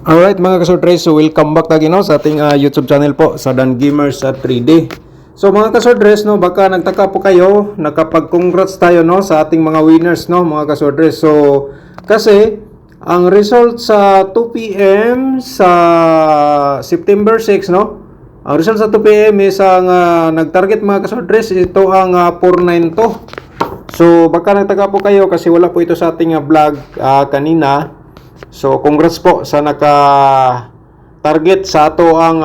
Alright mga kasortres, so welcome back lagi no sa ating YouTube channel po sa Dan Gamers sa 3D. So mga kasortres no, baka nagtaka po kayo, nakapag-congrats tayo no sa ating mga winners no mga kasortres. So kasi ang result sa 2 PM sa September 6 no. Ang result sa 2 PM is ang nag-target mga kasortres, ito ang 492. So baka nagtaka po kayo kasi wala po ito sa ating vlog kanina. So congrats po sa naka-target sa ato ang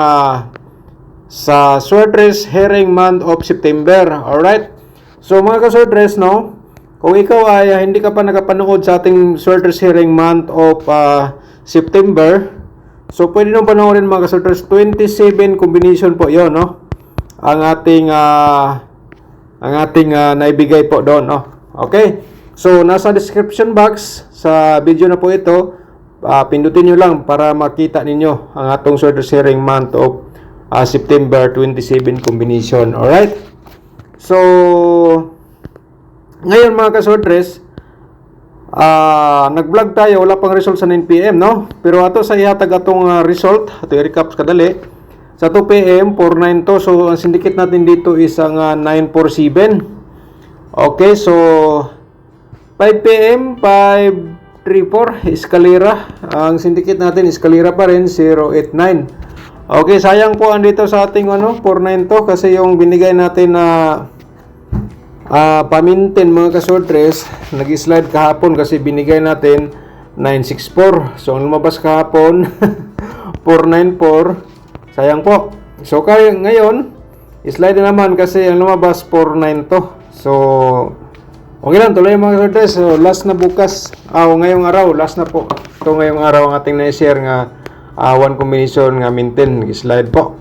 sa Sortress Herring month of September. Alright? So mga ka-Sortress no, kung ikaw ay hindi ka pa nakapanood sa ating Sortress Herring month of September, so pwede nung panoorin mga ka-Sortress. 27 combination po 'yon no. Ang ating naibigay po doon no. Okay? So nasa description box sa video na po ito, pindutin nyo lang para makita ninyo ang atong Sortress Herring month of September 27 combination. Alright? So, ngayon mga ka-Sortress, nag-vlog tayo, wala pang result sa 9 PM, no? Pero ato sa ihatag atong result, ato i-recap kadali. Sa 2 PM, 492. So, ang syndicate natin dito is ang 947. Okay, so 5 PM, 534 Escalera. Ang syndicate natin Escalera pa rin 089. Okay, sayang po andito sa ating 492 kasi yung binigay natin na pamintin mga ka-Sortress, nag-slide kahapon kasi binigay natin 964. So ang lumabas kahapon 494. Sayang po. So kaya ngayon slide na naman kasi ang lumabas 492. So okay lang, tuloy mga ka-Sortress. So, last na bukas. Ngayong araw, last na po. Ito ngayong araw ang ating na-share nga one combination nga maintain. Slide po.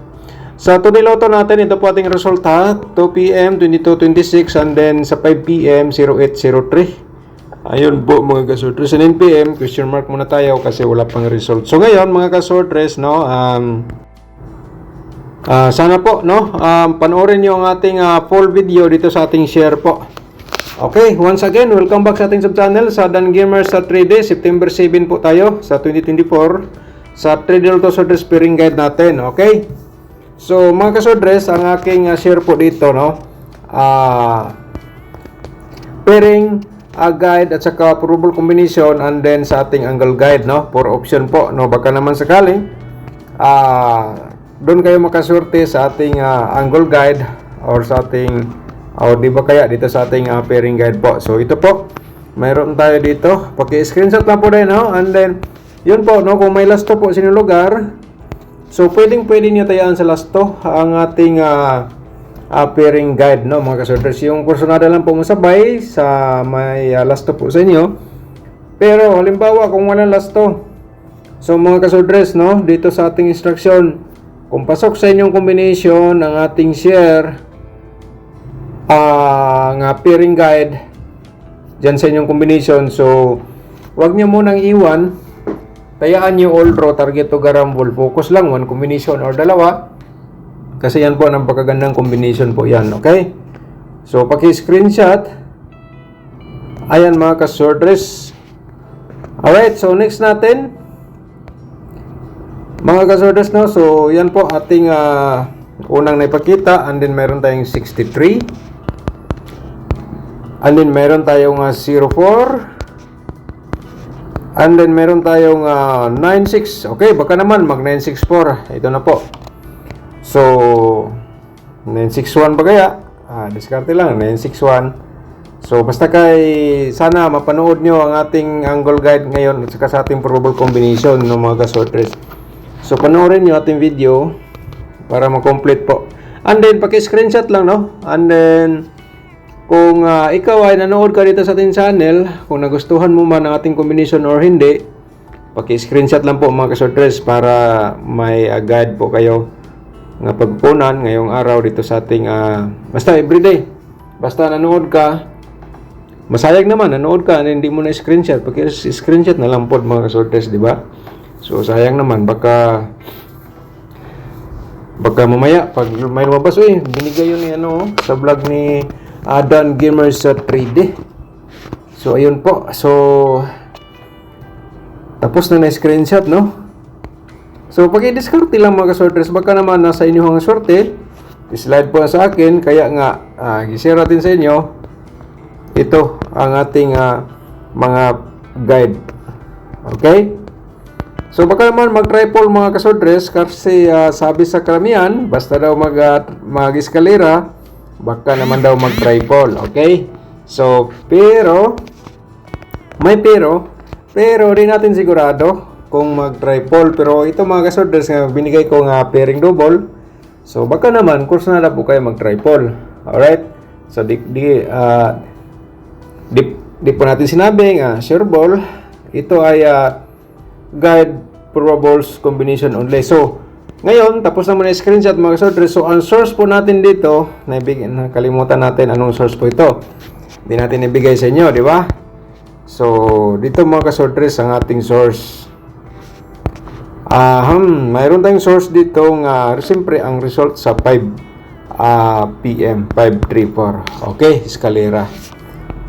Sa Today Lotto natin, ito po ating result ha. 2 PM, 22.26 and then sa 5 PM, 08.03. Ayun po mga ka-Sortress. Sa 9 PM, question mark muna tayo kasi wala pang result. So ngayon mga ka-Sortress, no, sana po, no, panoorin nyo ang ating full video dito sa ating share po. Okay, once again, welcome back sa ating sub-channel sa Dan Gamers sa 3D. September 7 po tayo sa 2024 sa 3D Lotto Sortress Pairing Guide natin. Okay? So, mga ka-Sortress, ang aking share po dito, no? Pairing guide at saka probable combination and then sa ating angle guide, no? For option po, no? Baka naman sakaling doon kayo makaswerte sa ating angle guide or sa ating di ba kaya dito sa ating pairing guide po. So ito po, mayroon tayo dito. Paki-screenshot lang po din, no? And then yun po, no, kung may lasto po sa inyong lugar, so pwede niyo tayaan sa lasto ang ating pairing guide, no, mga ka-Sortress. Yung kursunada lang po masabay sa may lasto po sa inyo. Pero halimbawa kung walang lasto, so mga ka-Sortress, no, dito sa ating instruction, kung pasok sa inyong combination ang ating share nga pairing guide dyan sa inyong combination, so wag nyo munang iwan, tayaan nyo all draw, target to garambol, focus lang one combination or dalawa kasi yan po ang napakagandang combination po yan. Okay, so paki-screenshot. Ayan mga ka-Sortress. Alright, so next natin mga ka-Sortress, no, so yan po ating unang naipakita and then meron tayong 63. And then meron tayong 04. And then meron tayong 96. Okay, baka naman mag 964. Ito na po. So 961 ba kaya? Diskarte lang 961. So basta kay sana mapanood nyo ang ating angle guide ngayon at saka sa ating probable combination ng mga ka-Sortress. So panoorin nyo ating video para ma-complete po. And then paki-screenshot lang, no? And then kung ikaw ay nanood ka dito sa ating channel, kung nagustuhan mo man ang ating combination or hindi, paki-screenshot lang po mga ka-Sortress para may guide po kayo nga pagpunan ngayong araw dito sa ating basta everyday. Basta nanood ka, masayag naman nanood ka and hindi mo na screenshot, paki-screenshot na lang po mga ka-Sortress, di ba? So sayang naman, baka mamaya pag may lumabas, binigay yun ni sa vlog ni Dan Gamers sa 3D. So ayun po. So tapos na screenshot, no? So, pag i-discard lang mga kasortres, baka naman nasa inyong swerte. I-slide po sa akin, kaya nga, i-share natin sa inyo. Ito ang ating mga guide. Okay? So baka naman mag-triple mga kasodres kasi sabi sa karamihan, basta daw mag-eskalera, baka naman daw mag-triple. Okay? So, pero di natin sigurado kung mag-triple. Pero ito mga kasodres nga binigay ko nga pairing double. So baka naman, course na po kayo mag-triple. Alright? So di po natin sinabi nga sure ball. Ito ay guide probables combination only. So, ngayon, tapos naman na screenshot mga kasodres. So, ang source po natin dito, nakalimutan natin anong source po ito. Hindi natin ibigay sa inyo, di ba? So, dito mga kasodres ang ating source. Mayroon tayong source dito nga, siyempre, ang result sa 5 PM, 534. Okay, eskalera.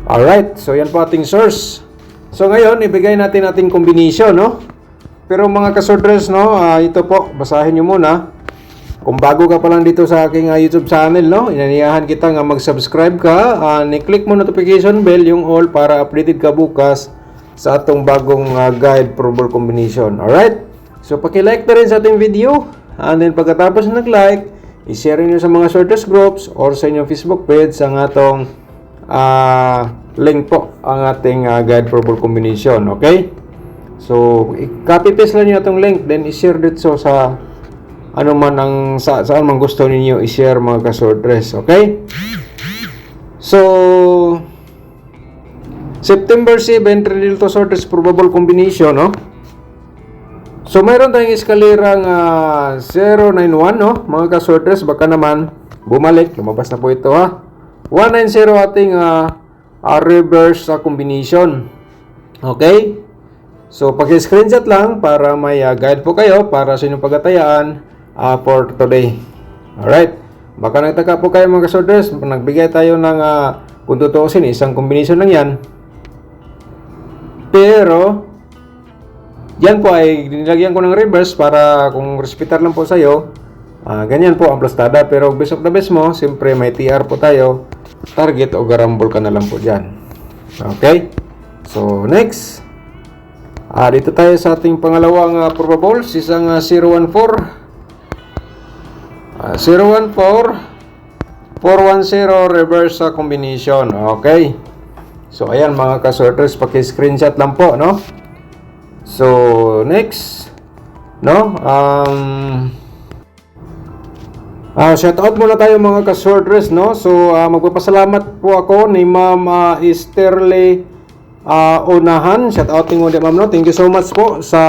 Alright, so yan po ating source. So, ngayon, ibigay natin ating combination, no? Pero mga kasodres, no, ito po, basahin nyo muna. Kung bago ka pa lang dito sa aking YouTube channel, no, inaniyahan kita nga mag-subscribe ka. Ni-click mo notification bell, yung all, para updated ka bukas sa atong bagong guide probable combination. Alright? So, paki-like na rin sa ating video. And then, pagkatapos nag-like, i-share nyo sa mga sorters groups or sa inyong Facebook page ang atong link po, ang ating guide probable combination. Okay? So, copy-paste lang nyo itong link, then i-share dito sa ano man ang saan man gusto ninyo i-share mga kasordres. Okay? So, September 7, Trinil to Sorters probable combination, no? So, mayroon tayong eskalera nga 091, no? Mga kasordres, baka naman bumalik. Lumabas na po ito, ha? 190 ating reverse combination. Okay? So, pag-screenshot lang para may guide po kayo para sa inyong pagkatayaan for today. Alright. Baka nagtaka po kayo mga kasorders, nagbigay tayo ng kung tutuusin, isang combination lang yan. Pero, yan po ay nilagyan ko ng reverse para kung respetar lang po sa'yo, ganyan po ang plastada. Pero best of the best mo, siyempre may TR po tayo, target o garambol ka na lang po dyan. Okay? So, next. Dito tayo sa ating pangalawang probables, isang 014. 014 410 reverse combination. Okay. So ayan mga kasorters, paki-screenshot lang po, no? So next, no? Shout out muna tayo mga kasorters, no? So magpapasalamat po ako ni Ma'am Esterle Unahan. Shout out mo din, ma'am, no? Thank you so much po sa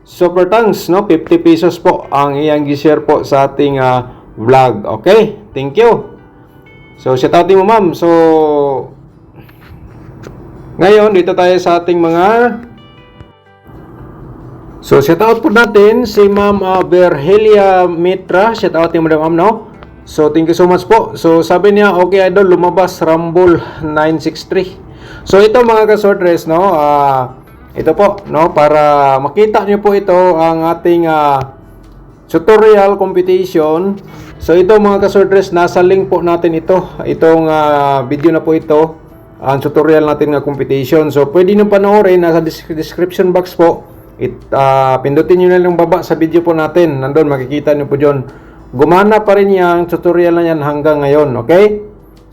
super thanks, no? 50 pesos po ang iyang gi-share po sa ating vlog. Okay? Thank you. So, shout out mo, ma'am. So, ngayon, dito tayo sa ating mga shout out po natin si Ma'am Berhelia Mitra. Shout out mo din, ma'am, no? So, thank you so much po. So, sabi niya, okay, idol, lumabas Rumble 963. So ito mga kasortres, no, ito po, no, para makita nyo po ito ang ating tutorial competition. So ito mga kasortres, nasa link po natin itong video na po ito, ang tutorial natin nga competition. So pwede nyo panoorin, nasa description box po. Pindutin nyo na lang baba sa video po natin, nandun makikita nyo po dyan. Gumana pa rin yung tutorial na yan hanggang ngayon. Okay?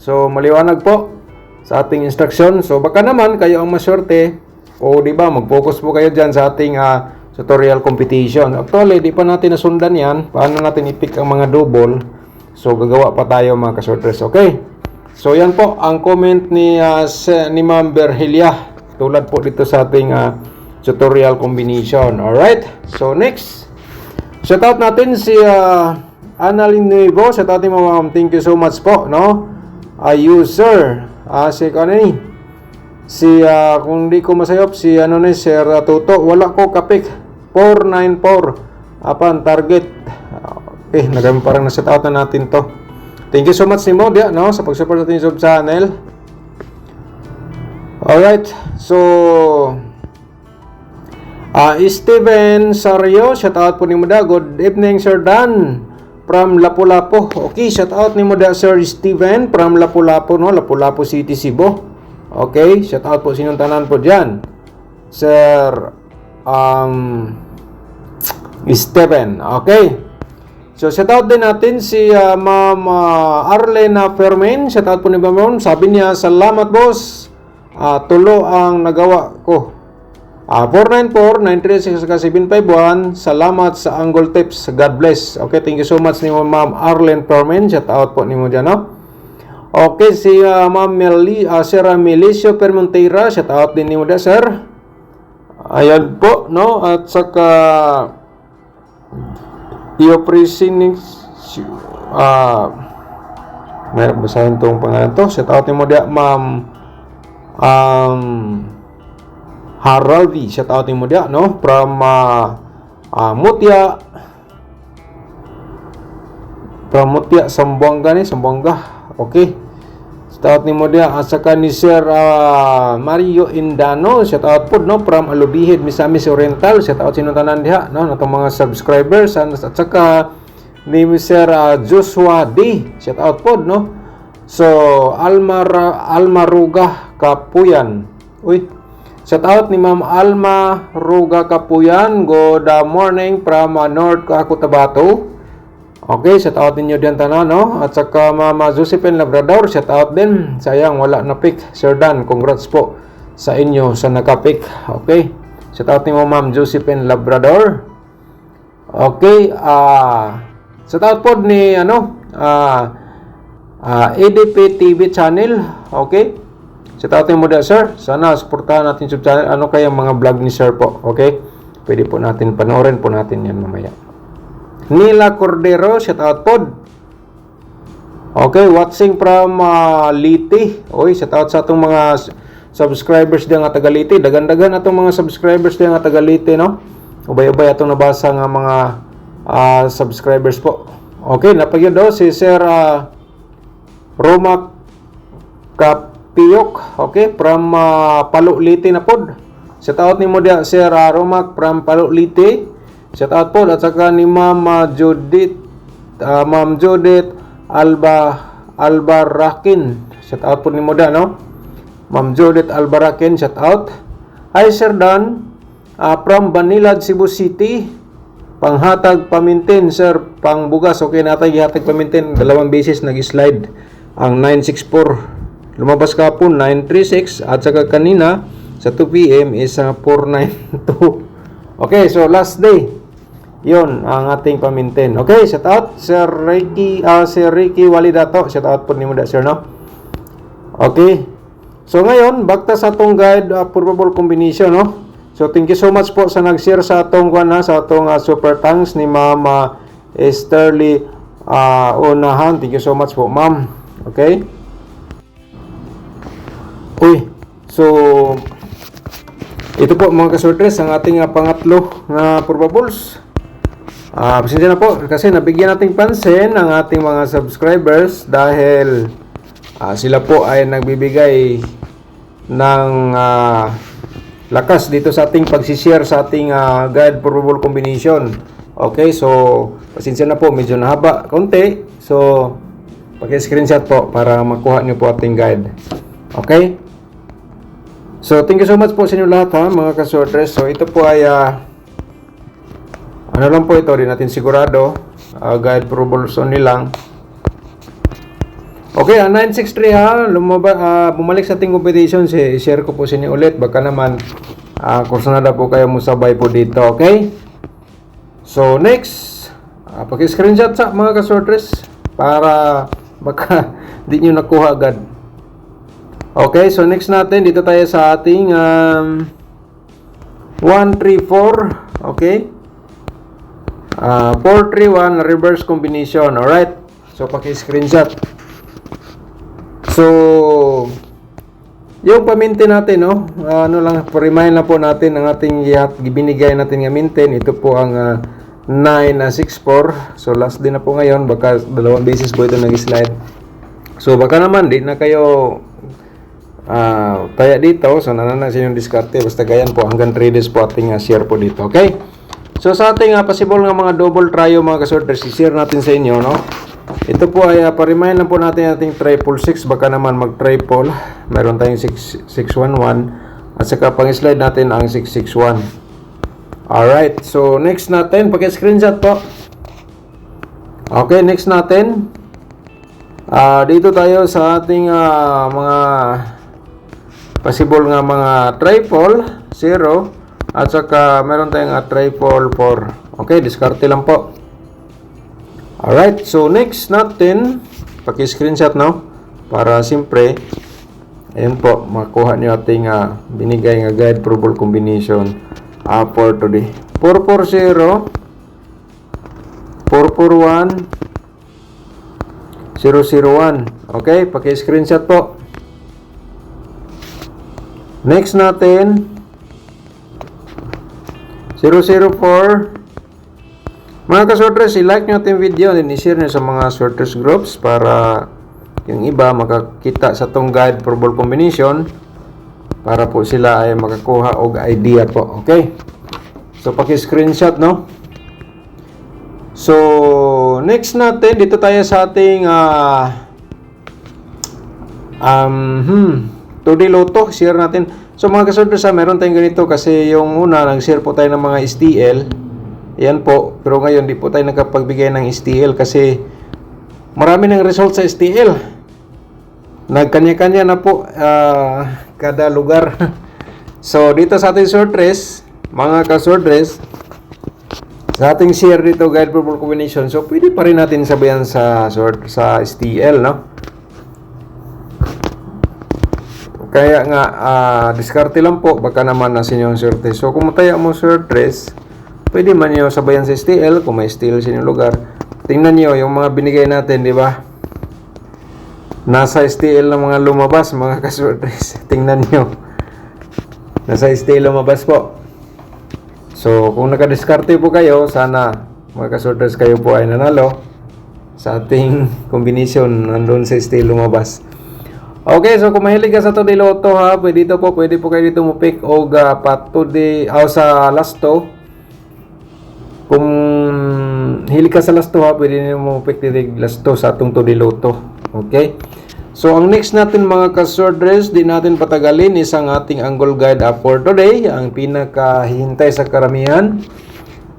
So maliwanag po sa ating instruction. So baka naman kayo ang maswerte o di ba mag-focus po kayo diyan sa ating tutorial competition. Actually, di pa natin nasundan yan. Paano natin i-pick ang mga double? So gagawa pa tayo mga kasortres. Okay? So yan po ang comment ni Ma'am Berhelia. Tulad po dito sa ating tutorial combination. Alright? So next, shout out natin si Annalyn Nuevo. Shout out mo, ma'am. Thank you so much po, no? User kung di ko masayop si Sir Toto, wala ko kapik 494 apan target. Okay, parang na-set out na natin to. Thank you so much ni Modia, no, sa pag-support sa ating YouTube channel. Alright, so Steven Sario, shout out po ni Muda. Good evening, Sir Dan from Lapu-Lapu. Okay, shout out ni Muda, Sir Steven from Lapu-Lapu, no? Lapu-Lapu City, Cebu. Okay, shout out po sinyong tanan po dyan, Sir Steven. Okay, so shout out din natin si Ma'am Arlena Fermin. Shout out po ni Ma'am. Sabi niya, salamat boss, tulo ang nagawa ko. 494-936-751. Salamat sa Angle Tips. God bless. Okay, thank you so much ni Ma'am Arlene Perman. Shout out po ni mo dyan, no? Okay, si Ma'am Sir Melicio Permontera. Shout out din ni mo dyan, sir. Ayan po, no? At saka Ioprisinix may basahin itong pangalan to. Shout out ni mo dyan, Ma'am Haralvi, shout out mo dia, no? From Mutya Sambuanga ni, Sambuanga. Okay, shout out mo dia. Asaka ni Sir Mario Indano, shout out po, no? From Alubihid, Misamis Oriental. Shout out sinong tanan diha, no? Natong mga subscribers. At saka ni Sir Joshua D, shout out po, no? So Almaruga Kapuyan. Uy, shout out ni Ma'am Alma Ruga Kapuyan. Good morning from North Cotabato. Okay, shout out ninyo diyan tanan, no? At saka Mama Josephine Labrador, shout out din. Sayang wala na pick, Sir Dan. Congrats po sa inyo sa naka-pick. Okay, shout out ni Ma'am Josephine Labrador. Okay, shout out po ni ADP TV channel. Okay, shout out mo dyan, sir. Sana supportahan natin YouTube channel. Ano kaya mga vlog ni sir po? Okay, pwede po natin panoorin po natin yan mamaya. Nila Cordero, shout out po. Okay, watching from Liti. Oy, shout out sa atong mga subscribers diyan nga taga Liti. Dagan-dagan atong mga subscribers diyan nga taga Liti, no? Ubay-ubay atong nabasa nga mga subscribers po. Okay, napagyan daw si Sir Roma Kapiyok, okay, from Palu Liti na pod. Shout out ni mo dia, Sir Roma from Palu Liti. Shout out po. At saka ni Ma'am Judith Albarakin. Shout out po ni mo dia, no? Ma'am Judith Albarakin, shout out. Hi Sir Dan, from Banilad, Cebu City. Panghatag pamintin, sir, pangbugas. Okay, natay ihatag pamintin. Dalawang beses nag-slide ang 964. Lumabas ka po 936 at saka kanina sa 2 PM is 492. Okay, so last day. 'Yon ang ating pamintin. Okay, shout out Sir Ricky Walidato. Shout out po nimo da, sir, no? Okay. So ngayon, bakta sa atong guide probable combination, no? So thank you so much po sa nag-share sa atong sa atong super thanks ni Ma'am Esterly Unahan. Thank you so much po, ma'am. Okay? Uy, so ito po mga kasortres ang ating pangatlo na probables. Pasensya na po kasi nabigyan nating pansin ang ating mga subscribers dahil sila po ay nagbibigay ng lakas dito sa ating pagsishare sa ating guide probable combination. Okay, so pasensya na po, medyo nahaba konti. So paki-screenshot po para makuha niyo po ating guide. Okay? So thank you so much po sa inyo lahat, ha, mga kasortres. So ito po ay ano lang po ito, di natin sigurado. Guide probables only lang. Okay, 963 ha, bumalik sa ating competition, share ko po sa inyo ulit. Baka naman kursunada po kayo musabay po dito, okay? So next, paki-screenshot sa mga kasortres para baka di nyo nakuha agad. Okay, so next natin, dito tayo sa ating 134, okay? 431 reverse combination, alright? So paki-screenshot. So, yung pamintin natin, no? Ano lang, remind na po natin ang ating binigay natin nga mintin. Ito po ang 964. So, last din na po ngayon. Baka dalawang beses po ito nag-slide. So, baka naman, di na kayo taya dito. So nanana sa inyong diskarte, basta gayan po hanggang 3 days po ating share po dito. Okay, so sa ating possible nga mga double trio mga kasorters, i-share natin sa inyo, no? Ito po ay pa-remind lang po natin ating triple 6, baka naman mag triple. Meron tayong 611 at saka pang-slide natin ang 661. Alright, so next natin, paki-screenshot po. Okay, next natin, dito tayo sa ating mga possible nga mga triple 0 at saka meron tayong triple 4. Okay, diskarte lang po. Alright, so next natin, paki-screenshot, no? Para siyempre, ayun po, makuha nyo ating binigay nga guide probable combination for today. 440, 441, 001. Okay, paki-screenshot po. Next natin, 004. Mga kasorters, i-like nyo ating video and i-share nyo sa mga sorters groups para yung iba makakita sa tong guide probable combination para po sila ay makakuha og idea po. Okay, so paki-screenshot, no? So next natin, dito tayo sa ating 2D Lotto, share natin. So mga kasorters, meron tayong ganito kasi yung una nag-share po tayo ng mga STL. Yan po, pero ngayon di po tayo nakapagbigay ng STL kasi marami ng result sa STL. Nagkanya-kanya na po kada lugar. So dito sa ating sortress, mga ka-sortress, sa ating share dito guide probable combination, so pwede pa rin natin sabayan sa STL, no? Kaya nga diskarte lang po, baka naman na sa inyong sortress. So kung mataya mo sortress, pwede man nyo sabayan sa STL kung may STL sa inyong lugar. Tingnan nyo yung mga binigay natin, di ba? Nasa STL na mga lumabas, mga kasorters. Tingnan nyo. Nasa STL lumabas po. So, kung nakadiskarte po kayo, sana mga kasorters kayo po ay nanalo sa ating combination nandun sa STL lumabas. Okay, so kung mahilig ka sa 2D Lotto, ha, pwede po kayo dito mupik o sa lasto. Kung hilig ka sa lasto, ha, pwede nyo mo pick lasto sa atong 2D Lotto. Okay? So, ang next natin mga ka-sorters, di natin patagalin, isang ating angle guide for today, ang pinakahihintay sa karamihan.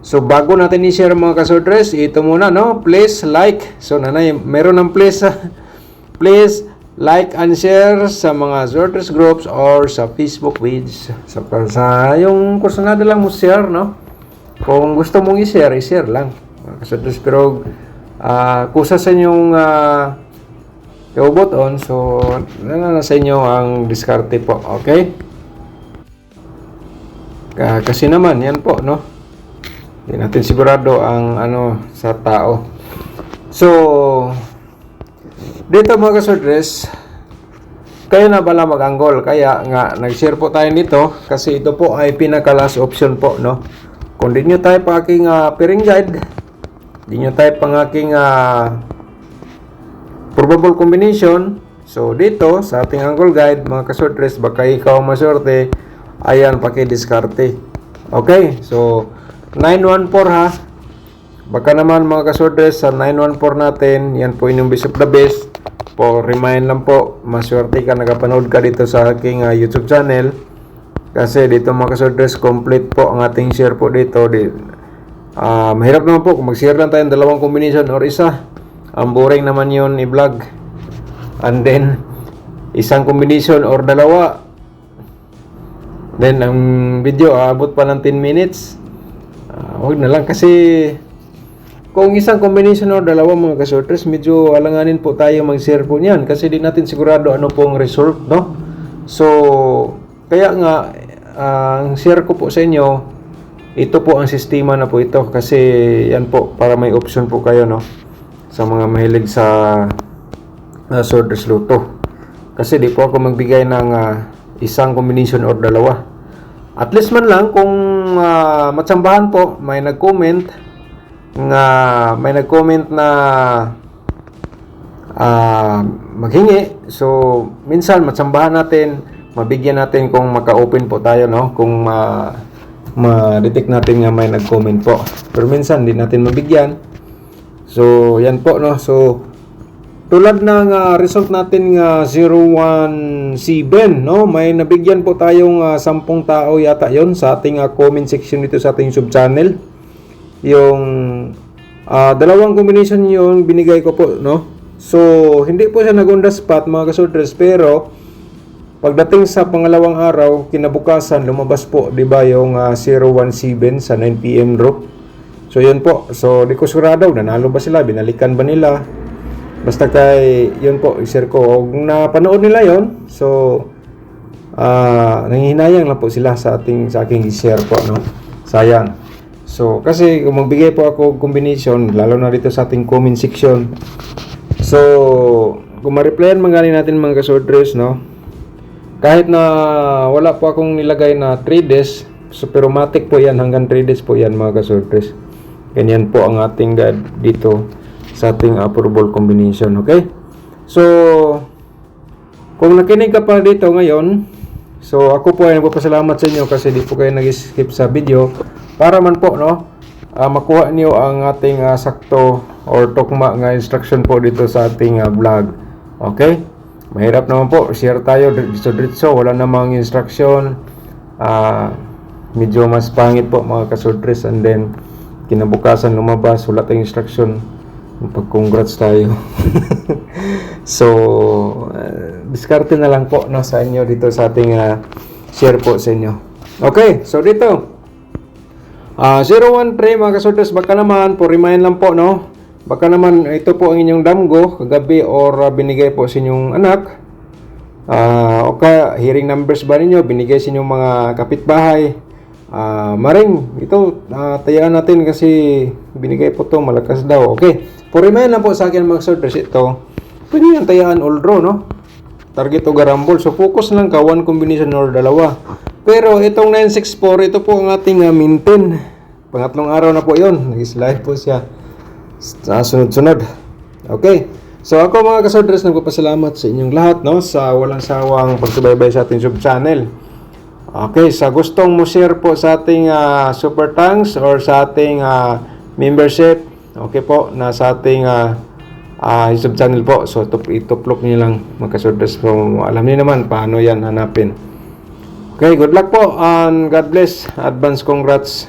So, bago natin i-share mga ka-sorters, ito muna, no? Please like. So, nanay, meron ng please, please like and share sa mga sorters groups or sa Facebook page. So, sa yung personal lang mo share, no? Kung gusto mong i-share, i-share lang. Pero kusa sa inyong i-bot on, so nasa inyo ang diskarte po. Okay? Kasi naman, yan po, no? Hindi natin sigurado ang sa tao. So, dito mga kasorters, kayo na pala mag-anggol. Kaya nga, nag-share po tayo nito kasi ito po ay pinaka-last option po, no? Kung di nyo type ang aking pairing guide, di nyo type ang aking probable combination, so dito sa ating angle guide mga kasortres, baka ikaw maswerte, ayan, paki-diskarte. Okay, so 914 ha, baka naman mga kasortres sa 914 natin, yan po yung best of the best. Po, remind lang po, maswerte ka, nakapanood ka dito sa aking YouTube channel. Kasi dito mga kasorters, complete po ang ating share po dito. Mahirap naman po kung mag-share lang tayo ng dalawang combination or isa. Ang boring naman yun i-vlog. And then, isang combination or dalawa. Then, ang video abot pa ng 10 minutes. Huwag na lang kasi kung isang combination or dalawa mga kasorters, medyo alanganin po tayo mag-share po niyan. Kasi di natin sigurado ano pong result, no? So, kaya nga, ang share ko po sa inyo, ito po ang sistema na po ito. Kasi yan po, para may option po kayo, no? Sa mga mahilig sa sorters Lotto. Kasi di po ako magbigay ng isang combination or dalawa. At least man lang, kung matsambahan po, may nag-comment na maghingi. So minsan matsambahan natin, mabigyan natin kung maka-open po tayo, no, kung ma-detect natin nga may nag-comment po, pero minsan hindi natin mabigyan. So yan po, no. So tulad ng result natin nga 017, no, may nabigyan po tayong 10 tao yata yon sa ating comment section dito sa ating sub-channel. Yung dalawang combination yung binigay ko po, no. So hindi po siya nag-on the spot, mga kasodres, pero pagdating sa pangalawang araw, kinabukasan lumabas po, 'di ba, yung 017 sa 9 PM draw. So yun po. So di ko sigurado nanalo ba sila, binalikan ba nila. Basta kay yun po, i-share ko. Kung napanood nila yon, so nanghihinayang lang po sila sa aking i-share po, no. Sayang. So kasi kung magbigay po ako combination, lalo na dito sa ating comment section. So kung ma-replyan magaling natin, mga kasodres, no. Kahit na wala po akong nilagay na 3 days, so pero matik po yan, hanggang 3 days po yan, mga kasodres. Ganyan po ang ating guide dito sa ating approval combination. Okay? So kung nakinig ka pa dito ngayon, so ako po ay nagpapasalamat sa inyo kasi di po kayo nag-skip sa video para man po, no, makuha niyo ang ating sakto or tukma nga instruction po dito sa ating vlog. Okay? Mahirap naman po, share tayo diretso, wala namang instruction. Medyo mas pangit po, mga kasodres, and then kinabukasan lumabas wala tayong instruction, pag-congrats tayo. So diskarte na lang po, no, sa inyo dito sa ating share po sa inyo. Okay, so dito 013, mga kasodres, baka naman po remind lang po, no, baka naman ito po ang inyong damgo kagabi or binigay po sa inyong anak, o kaya hearing numbers ba ninyo binigay sa inyong mga kapitbahay. Maring ito tayaan natin kasi binigay po to, malakas daw. Okay, for remind lang po sa akin, mga kasodres, ito pwede yung tayaan all draw, no, target o garambol. So focus lang ka, one combination or dalawa. Pero itong 964, ito po ang ating maintain. Pangatlong araw na po yon, nag-slide po siya sa sunod-sunod. Okay, so ako, mga kasodres, nagpapasalamat sa inyong lahat, no, sa walang sawang pagsubaybay sa ating sub-channel. Okay, sa gustong mo share po sa ating super thanks or sa ating membership, okay po, na sa ating YouTube channel po. So ituplok niyo lang, mga kasodres. So alam niyo naman paano yan hanapin. Okay, good luck po and God bless. Advance congrats.